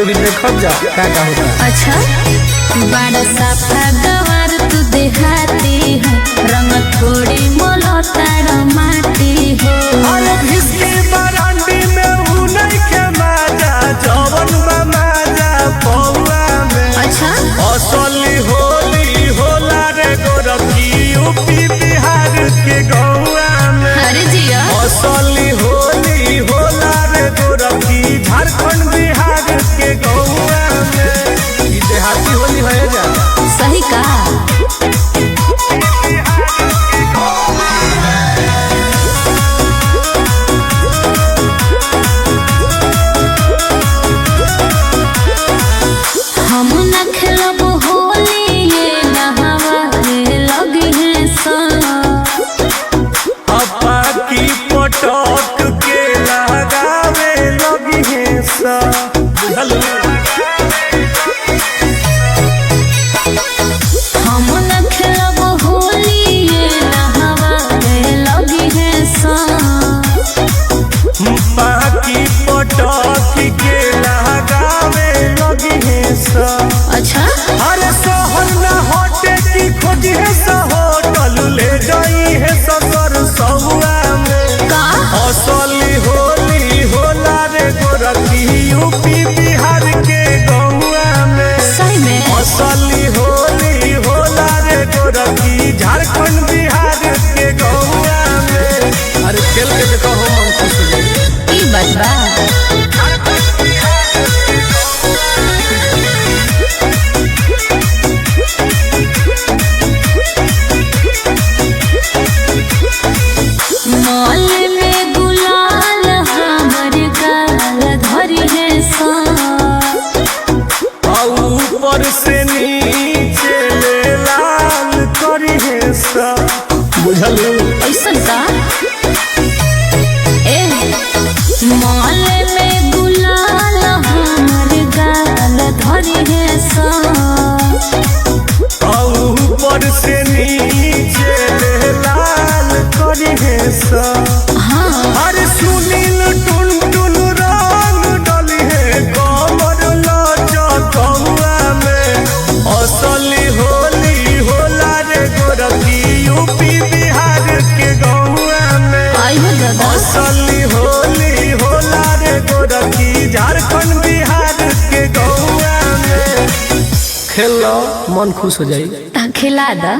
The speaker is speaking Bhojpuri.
वीडियो भी देखब जा का होता। अच्छा बड़ा साफा गवार तू देहाती हो, रंग थोड़ी मोलता माटी हो। अरे भिस्की बरांडी में हूँ नहीं के माजा, जवन माजा पौआ में। अच्छा असली होली होला रे गोरखी, यूपी बिहार के गौआ में। अरे जिया असली होली होला रे गोरखी, झारखंड बिहार के गौआ में। ई देहाती होली है जा सही कहा। हम न खेलब होली ये नहावे लगी है सा। अपा की पटक के लगावे लगी है सा। हम न खेलब होली ये नहावे लगी है सा। बाकी पटक के लगावे लगी है सा। अच्छा अरे सोहर न होटे की खोजी है सा, होटल ले जाई है ससुर सहुआ में। का असली होली होला रे गोरखी, यूपी बिहार के गौआ में। सही में असली होली होला रे गोरखी, झारखंड बिहार के गौआ में। अरे खेल के देखो हो मन खुश हो जाए। ई बात बा। मॉल में गुलाल हमर गाल धरी है सा। ऊपर से नीचे ले लाल करी है सा। बुझल ऐसन का ए मॉल में गुलाल हमर गाल धरी है सा। ऊपर से नीचे ले लाल करी है सा। हाँ अरे सुनील टुन टुन रंग डली है कमर लचकौआ में। असली होली होला रे गोरखी, यूपी बिहार के गौआ में। आई हो दादा असली होली होला रे गोरखी, झारखंड बिहार के गौआ में। खेल लो मन खुश हो जाए। खिला दा।